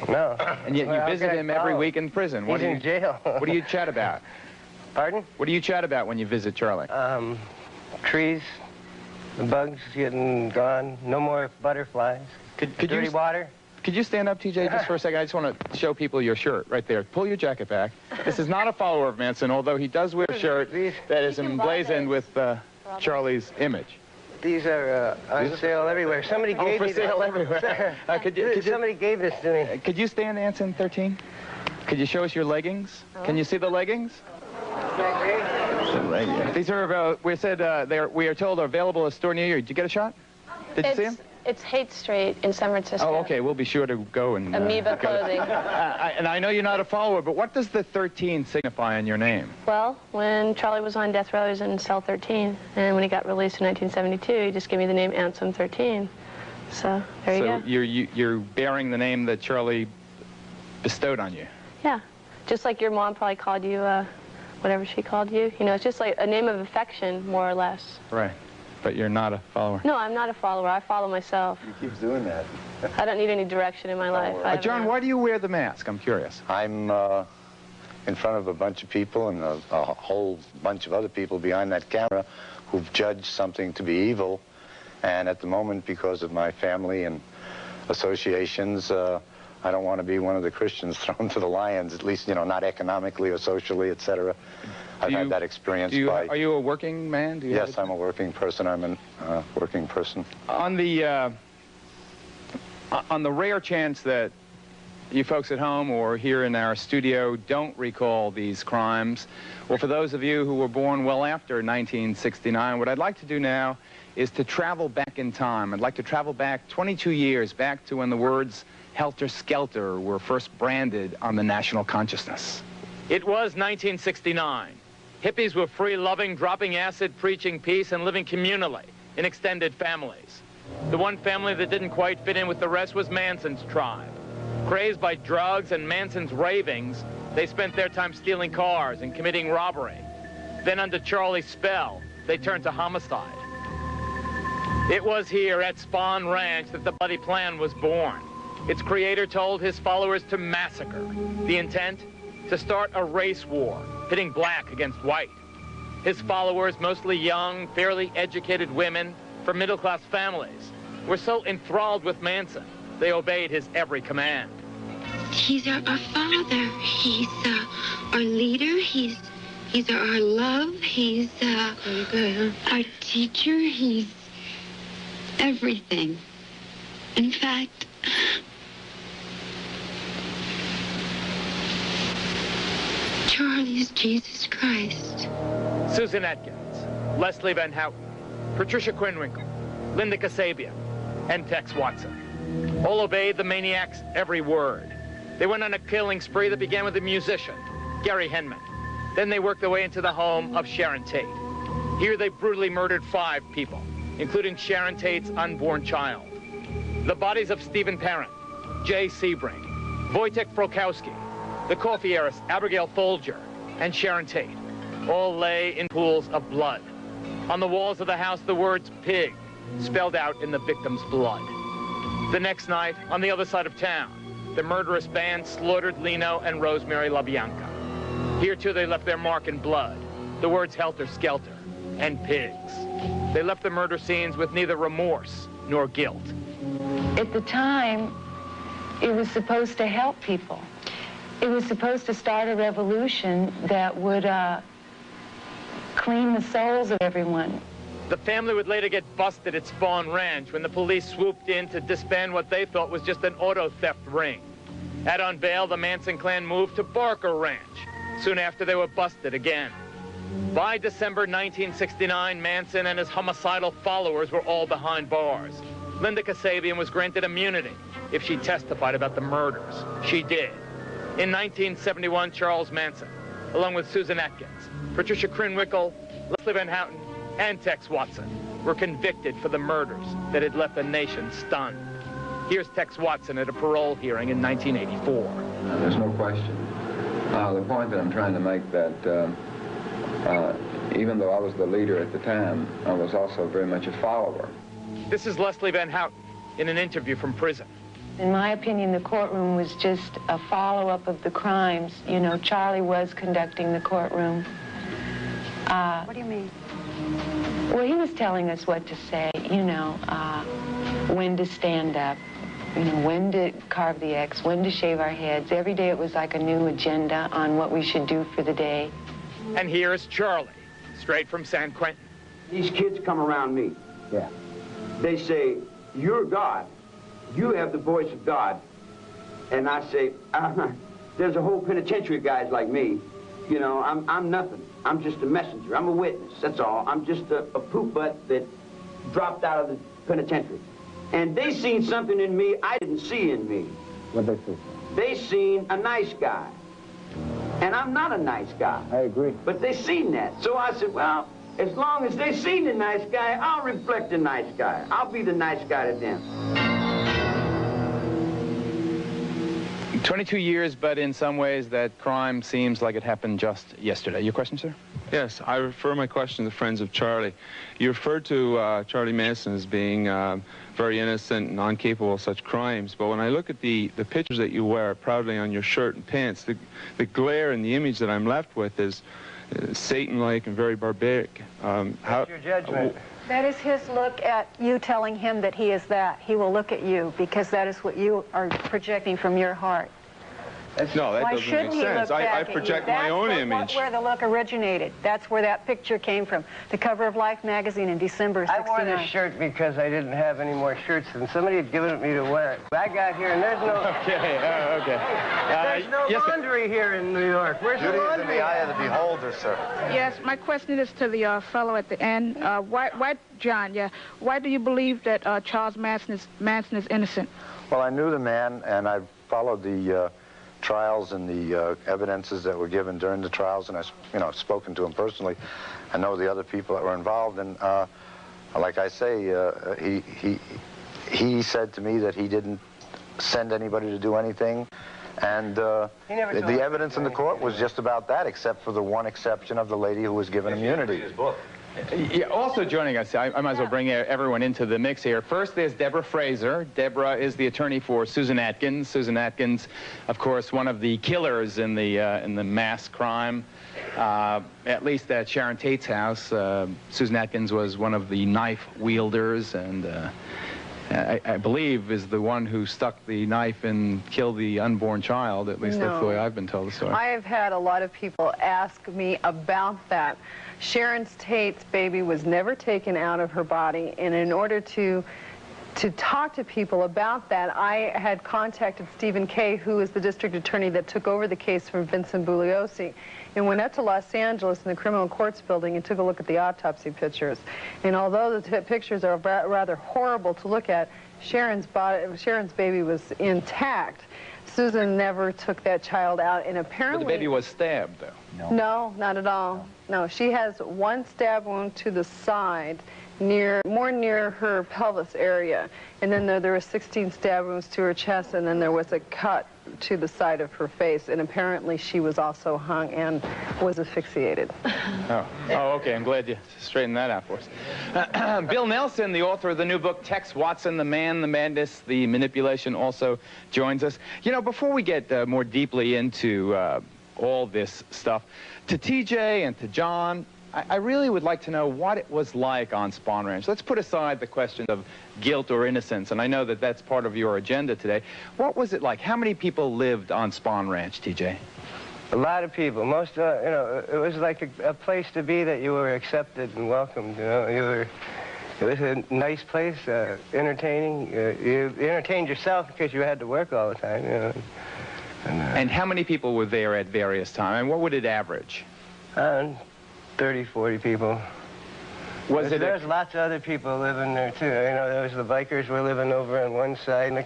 No. And yet you visit him every week in prison. He's in jail. What do you chat about? Pardon? What do you chat about when you visit Charlie? Trees, the bugs getting gone, no more butterflies, dirty water. Could you stand up, TJ, just for a second? I just want to show people your shirt right there. Pull your jacket back. This is not a follower of Manson, although he does wear a shirt that is emblazoned with Charlie's image. These are on sale everywhere. Somebody gave me sale everywhere. Somebody gave this to me. Could you stand, Anson 13? Could you show us your leggings? Can you see the leggings? These are, we said, we are told are available at a store near you. Did you get a shot? Did you see them? It's Haight Street in San Francisco. Oh, okay. We'll be sure to go and... Amoeba clothing. And I know you're not a follower, but what does the 13 signify in your name? Well, when Charlie was on death row, he was in cell 13. And when he got released in 1972, he just gave me the name Anson 13. So, there you go. So you're bearing the name that Charlie bestowed on you? Yeah. Just like your mom probably called you, whatever she called you. You know, it's just like a name of affection, more or less. Right. But you're not a follower. No, I'm not a follower. I follow myself. He keeps doing that. I don't need any direction in my life. John, why do you wear the mask? I'm curious. I'm in front of a bunch of people and a whole bunch of other people behind that camera who've judged something to be evil. And at the moment, because of my family and associations, I don't want to be one of the Christians thrown to the lions, at least, you know, not economically or socially, etc. I've had that experience. Are you a working man? Yes, I'm a working person. I'm a working person. On the rare chance that you folks at home or here in our studio don't recall these crimes, well, for those of you who were born well after 1969, what I'd like to do now is to travel back in time. I'd like to travel back 22 years, back to when the words helter skelter were first branded on the national consciousness. It was 1969. Hippies were free-loving, dropping acid, preaching peace, and living communally in extended families. The one family that didn't quite fit in with the rest was Manson's tribe. Crazed by drugs and Manson's ravings, they spent their time stealing cars and committing robbery. Then under Charlie's spell, they turned to homicide. It was here at Spahn Ranch that the bloody plan was born. Its creator told his followers to massacre. The intent? To start a race war, pitting black against white. His followers, mostly young, fairly educated women from middle-class families, were so enthralled with Manson, they obeyed his every command. He's our father. He's our leader. He's our love. He's our teacher. He's everything. In fact, Charlie's Jesus Christ. Susan Atkins, Leslie Van Houten, Patricia Krenwinkel, Linda Kasabian, and Tex Watson. All obeyed the maniac's every word. They went on a killing spree that began with a musician, Gary Henman. Then they worked their way into the home of Sharon Tate. Here they brutally murdered 5 people, including Sharon Tate's unborn child. The bodies of Stephen Parent, Jay Sebring, Wojtek Frokowski, the coffee heiress Abigail Folger, and Sharon Tate all lay in pools of blood. On the walls of the house, the words pig spelled out in the victim's blood. The next night, on the other side of town, the murderous band slaughtered Lino and Rosemary LaBianca. Here, too, they left their mark in blood, the words helter skelter and pigs. They left the murder scenes with neither remorse nor guilt. At the time, it was supposed to help people. It was supposed to start a revolution that would clean the souls of everyone. The family would later get busted at Spahn Ranch when the police swooped in to disband what they thought was just an auto theft ring. Out on bail, the Manson clan moved to Barker Ranch. Soon after, they were busted again. By December 1969, Manson and his homicidal followers were all behind bars. Linda Kasabian was granted immunity if she testified about the murders. She did. In 1971, Charles Manson, along with Susan Atkins, Patricia Krenwinkel, Leslie Van Houten, and Tex Watson, were convicted for the murders that had left the nation stunned. Here's Tex Watson at a parole hearing in 1984. There's no question. The point that I'm trying to make that even though I was the leader at the time, I was also very much a follower. This is Leslie Van Houten in an interview from prison. In my opinion, the courtroom was just a follow-up of the crimes. You know, Charlie was conducting the courtroom. What do you mean? Well, he was telling us what to say, you know, when to stand up, you know, when to carve the X, when to shave our heads. Every day it was like a new agenda on what we should do for the day. And here's Charlie, straight from San Quentin. These kids come around me. Yeah. They say, you're God. You have the voice of God. And I say, there's a whole penitentiary of guys like me. You know, I'm nothing. I'm just a messenger. I'm a witness, that's all. I'm just a poop butt that dropped out of the penitentiary. And they seen something in me I didn't see in me. What they see? They seen a nice guy. And I'm not a nice guy. I agree. But they seen that. So I said, well, as long as they seen the nice guy, I'll reflect the nice guy. I'll be the nice guy to them. 22 years, but in some ways that crime seems like it happened just yesterday. Your question, sir? Yes, I refer my question to the friends of Charlie. You referred to Charlie Manson as being very innocent and incapable of such crimes, but when I look at the pictures that you wear proudly on your shirt and pants, the glare and the image that I'm left with is Satan-like and very barbaric. What's your judgment? That is his look at you telling him that he is that. He will look at you because that is what you are projecting from your heart. No, that Why doesn't shouldn't make he sense. look back I at you? project my own image. That's where the look originated. That's where that picture came from. The cover of Life magazine in December '69. I wore this shirt because I didn't have any more shirts, and somebody had given it me to wear it. I got here, and there's no... Okay, okay. There's no laundry here in New York. Where's the Beauty is laundry? in the eye of the beholder, sir. Yes, my question is to the fellow at the end. Why, John, why do you believe that Charles Manson is innocent? Well, I knew the man, and I followed the trials and the evidences that were given during the trials, and I've spoken to him personally. I know the other people that were involved, and like I say, he said to me that he didn't send anybody to do anything, and the evidence in the court was just about that, except for the one exception of the lady who was given immunity. Yeah, also joining us, I might as well bring everyone into the mix here. First, there's Deborah Fraser. Deborah is the attorney for Susan Atkins. Susan Atkins, of course, one of the killers in the mass crime, at least at Sharon Tate's house. Susan Atkins was one of the knife wielders, and I believe is the one who stuck the knife and killed the unborn child. At least that's the way I've been told the story. I have had a lot of people ask me about that. Sharon Tate's baby was never taken out of her body, and in order to talk to people about that, I had contacted Stephen Kay, who is the district attorney that took over the case from Vincent Bugliosi, and went up to Los Angeles in the criminal courts building and took a look at the autopsy pictures. And although the pictures are rather horrible to look at, Sharon's baby was intact. Susan never took that child out, and apparently... But the baby was stabbed, though. No, not at all. No, she has one stab wound to the side, more near her pelvis area, and then there were 16 stab wounds to her chest, and then there was a cut to the side of her face, and apparently she was also hung and was asphyxiated. Oh, okay. I'm glad you straightened that out for us. Bill Nelson, the author of the new book, Tex Watson, The Man, the Madness, the Manipulation, also joins us. You know, before we get more deeply into all this stuff, to TJ and to John, I really would like to know what it was like on Spahn Ranch. Let's put aside the question of guilt or innocence, and I know that that's part of your agenda today. What was it like? How many people lived on Spahn Ranch, TJ? A lot of people. Most, it was like a place to be that you were accepted and welcomed. It was a nice place, entertaining. You entertained yourself because you had to work all the time. And how many people were there at various times? And what would it average? 30, 40 people. There's lots of other people living there, too. There was the bikers were living over on one side, and